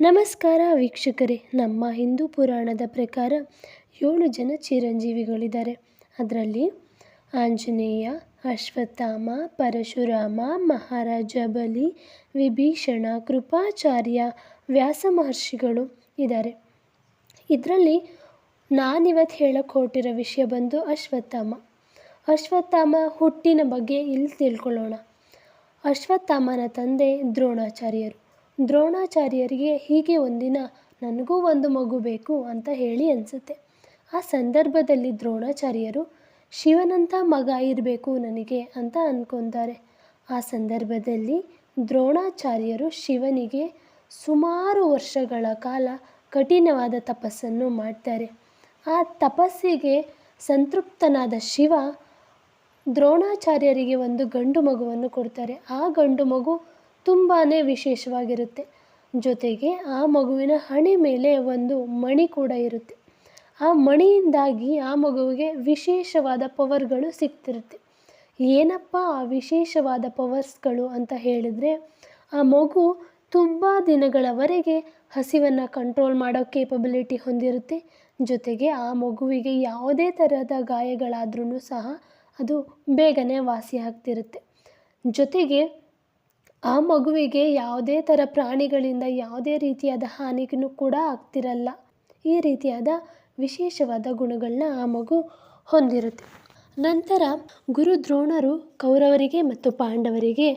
ನಮಸ್ಕಾರ ವೀಕ್ಷಕರೇ. ನಮ್ಮ ಹಿಂದೂ ಪುರಾಣದ ಪ್ರಕಾರ 7 ಜನ ಚಿರಂಜೀವಿಗಳಿದ್ದಾರೆ. ಅದರಲ್ಲಿ ಆಂಜನೇಯ, ಅಶ್ವತ್ಥಾಮ, ಪರಶುರಾಮ, ಮಹಾರಾಜ ಬಲಿ, ವಿಭೀಷಣ, ಕೃಪಾಚಾರ್ಯ, ವ್ಯಾಸ ಮಹರ್ಷಿಗಳು ಇದ್ದಾರೆ. ಇದರಲ್ಲಿ ನಾನಿವತ್ತು ಹೇಳಕ್ಕೆ ಹೊರಟಿರೋ ವಿಷಯ ಬಂದು ಅಶ್ವತ್ಥಾಮ. ಅಶ್ವತ್ಥಾಮ ಹುಟ್ಟಿನ ಬಗ್ಗೆ ಇಲ್ಲಿ ತಿಳ್ಕೊಳ್ಳೋಣ. ಅಶ್ವತ್ಥಾಮನ ತಂದೆ ದ್ರೋಣಾಚಾರ್ಯರು. ದ್ರೋಣಾಚಾರ್ಯರಿಗೆ ಹೀಗೆ ಒಂದಿನ ನನಗೂ ಒಂದು ಮಗು ಬೇಕು ಅಂತ ಹೇಳಿ ಅನಿಸುತ್ತೆ. ಆ ಸಂದರ್ಭದಲ್ಲಿ ದ್ರೋಣಾಚಾರ್ಯರು ಶಿವನಂಥ ಮಗ ಇರಬೇಕು ನನಗೆ ಅಂತ ಅಂದ್ಕೊತಾರೆ. ಆ ಸಂದರ್ಭದಲ್ಲಿ ದ್ರೋಣಾಚಾರ್ಯರು ಶಿವನಿಗೆ ಸುಮಾರು ವರ್ಷಗಳ ಕಾಲ ಕಠಿಣವಾದ ತಪಸ್ಸನ್ನು ಮಾಡ್ತಾರೆ. ಆ ತಪಸ್ಸಿಗೆ ಸಂತೃಪ್ತನಾದ ಶಿವ ದ್ರೋಣಾಚಾರ್ಯರಿಗೆ ಒಂದು ಗಂಡು ಮಗುವನ್ನು ಕೊಡ್ತಾರೆ. ಆ ಗಂಡು ಮಗು ತುಂಬಾ ವಿಶೇಷವಾಗಿರುತ್ತೆ. ಜೊತೆಗೆ ಆ ಮಗುವಿನ ಹಣೆ ಮೇಲೆ ಒಂದು ಮಣಿ ಕೂಡ ಇರುತ್ತೆ. ಆ ಮಣಿಯಿಂದಾಗಿ ಆ ಮಗುವಿಗೆ ವಿಶೇಷವಾದ ಪವರ್ಗಳು ಸಿಗ್ತಿರುತ್ತೆ. ಏನಪ್ಪ ಆ ವಿಶೇಷವಾದ ಪವರ್ಸ್ಗಳು ಅಂತ ಹೇಳಿದರೆ, ಆ ಮಗು ತುಂಬ ದಿನಗಳವರೆಗೆ ಹಸಿವನ್ನು ಕಂಟ್ರೋಲ್ ಮಾಡೋ ಕೇಪಬಿಲಿಟಿ ಹೊಂದಿರುತ್ತೆ. ಜೊತೆಗೆ ಆ ಮಗುವಿಗೆ ಯಾವುದೇ ಥರದ ಗಾಯಗಳಾದ್ರೂ ಸಹ ಅದು ಬೇಗನೆ ವಾಸಿ ಆಗ್ತಿರುತ್ತೆ. ಜೊತೆಗೆ ಆ ಮಗುವಿಗೆ ಯಾವುದೇ ಥರ ಪ್ರಾಣಿಗಳಿಂದ ಯಾವುದೇ ರೀತಿಯಾದ ಹಾನಿಗೂ ಕೂಡ ಆಗ್ತಿರಲ್ಲ. ಈ ರೀತಿಯಾದ ವಿಶೇಷವಾದ ಗುಣಗಳನ್ನ ಆ ಮಗು ಹೊಂದಿರುತ್ತೆ. ನಂತರ ಗುರು ದ್ರೋಣರು ಕೌರವರಿಗೆ ಮತ್ತು ಪಾಂಡವರಿಗೆ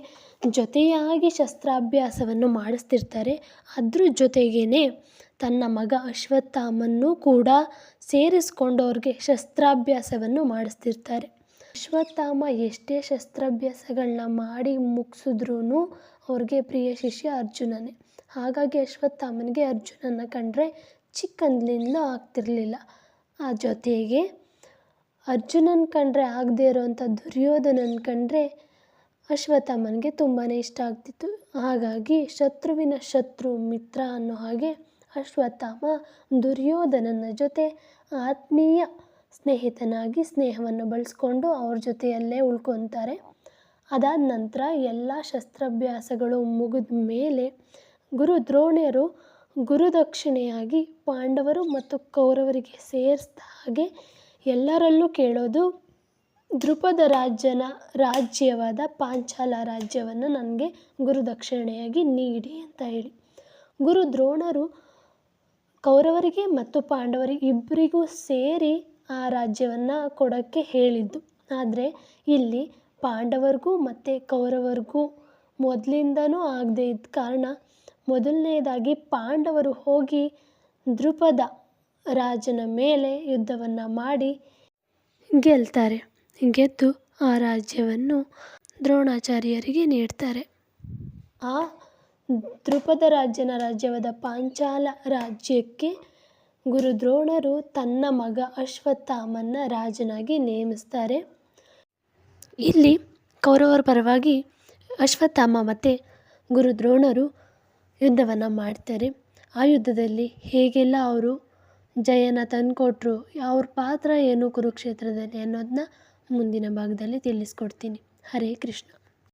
ಜೊತೆಯಾಗಿ ಶಸ್ತ್ರಾಭ್ಯಾಸವನ್ನು ಮಾಡಿಸ್ತಿರ್ತಾರೆ. ಅದ್ರ ಜೊತೆಗೇ ತನ್ನ ಮಗ ಅಶ್ವತ್ಥಾಮನ್ನೂ ಕೂಡ ಸೇರಿಸ್ಕೊಂಡು ಅವ್ರಿಗೆ ಶಸ್ತ್ರಾಭ್ಯಾಸವನ್ನು ಮಾಡಿಸ್ತಿರ್ತಾರೆ. ಅಶ್ವತ್ಥಾಮ ಎಷ್ಟೇ ಶಸ್ತ್ರಾಭ್ಯಾಸಗಳನ್ನ ಮಾಡಿ ಮುಗಿಸಿದ್ರೂ ಅವ್ರಿಗೆ ಪ್ರಿಯ ಶಿಷ್ಯ ಅರ್ಜುನನೇ. ಹಾಗಾಗಿ ಅಶ್ವತ್ಥಾಮನಿಗೆ ಅರ್ಜುನನ ಕಂಡ್ರೆ ಚಿಕ್ಕಂದಿನಿಂದಲೂ ಆಗ್ತಿರಲಿಲ್ಲ. ಆ ಜೊತೆಗೆ ಅರ್ಜುನನ ಕಂಡ್ರೆ ಆಗದೇ ಇರೋವಂಥ ದುರ್ಯೋಧನನ ಕಂಡ್ರೆ ಅಶ್ವತ್ಥಾಮನಿಗೆ ತುಂಬಾ ಇಷ್ಟ ಆಗ್ತಿತ್ತು. ಹಾಗಾಗಿ ಶತ್ರುವಿನ ಶತ್ರು ಮಿತ್ರ ಅನ್ನೋ ಹಾಗೆ ಅಶ್ವತ್ಥಾಮ ದುರ್ಯೋಧನನ ಜೊತೆ ಆತ್ಮೀಯ ಸ್ನೇಹಿತನಾಗಿ ಸ್ನೇಹವನ್ನು ಬಳಸ್ಕೊಂಡು ಅವ್ರ ಜೊತೆಯಲ್ಲೇ ಉಳ್ಕೊತಾರೆ. ಅದಾದ ನಂತರ ಎಲ್ಲ ಶಸ್ತ್ರಾಭ್ಯಾಸಗಳು ಮುಗಿದ ಮೇಲೆ ಗುರು ದ್ರೋಣರು ಗುರುದಕ್ಷಿಣೆಯಾಗಿ ಪಾಂಡವರು ಮತ್ತು ಕೌರವರಿಗೆ ಸೇರಿಸಿದ ಹಾಗೆ ಎಲ್ಲರಲ್ಲೂ ಕೇಳೋದು, ದ್ರುಪದ ರಾಜ್ಯವಾದ ಪಾಂಚಾಲ ರಾಜ್ಯವನ್ನು ನನಗೆ ಗುರುದಕ್ಷಿಣೆಯಾಗಿ ನೀಡಿ ಅಂತ ಹೇಳಿ. ಗುರು ದ್ರೋಣರು ಕೌರವರಿಗೆ ಮತ್ತು ಪಾಂಡವರಿಗೆ ಇಬ್ಬರಿಗೂ ಸೇರಿ ಆ ರಾಜ್ಯವನ್ನು ಕೊಡೋಕ್ಕೆ ಹೇಳಿದ್ದು. ಆದರೆ ಇಲ್ಲಿ ಪಾಂಡವರಿಗೂ ಮತ್ತು ಕೌರವರಿಗೂ ಮೊದಲಿಂದನೂ ಆಗದೇ ಇದ್ದ ಕಾರಣ ಮೊದಲನೇದಾಗಿ ಪಾಂಡವರು ಹೋಗಿ ದ್ರುಪದ ರಾಜನ ಮೇಲೆ ಯುದ್ಧವನ್ನು ಮಾಡಿ ಗೆಲ್ತಾರೆ. ಗೆದ್ದು ಆ ರಾಜ್ಯವನ್ನು ದ್ರೋಣಾಚಾರ್ಯರಿಗೆ ನೀಡ್ತಾರೆ. ಆ ದ್ರುಪದ ರಾಜ್ಯವಾದ ಪಾಂಚಾಲ ರಾಜ್ಯಕ್ಕೆ ಗುರು ದ್ರೋಣರು ತನ್ನ ಮಗ ಅಶ್ವತ್ಥಾಮನ ರಾಜನಾಗಿ ನೇಮಿಸ್ತಾರೆ. ಇಲ್ಲಿ ಕೌರವರ ಪರವಾಗಿ ಅಶ್ವತ್ಥಾಮ ಮತ್ತು ಗುರು ದ್ರೋಣರು ಯುದ್ಧವನ್ನು ಮಾಡ್ತಾರೆ. ಆ ಯುದ್ಧದಲ್ಲಿ ಹೇಗೆಲ್ಲ ಅವರು ಜಯನ ತಂದುಕೊಟ್ರು, ಅವ್ರ ಪಾತ್ರ ಏನು ಕುರುಕ್ಷೇತ್ರದಲ್ಲಿ ಅನ್ನೋದನ್ನ ಮುಂದಿನ ಭಾಗದಲ್ಲಿ ತಿಳಿಸ್ಕೊಡ್ತೀನಿ. ಹರೇ ಕೃಷ್ಣ.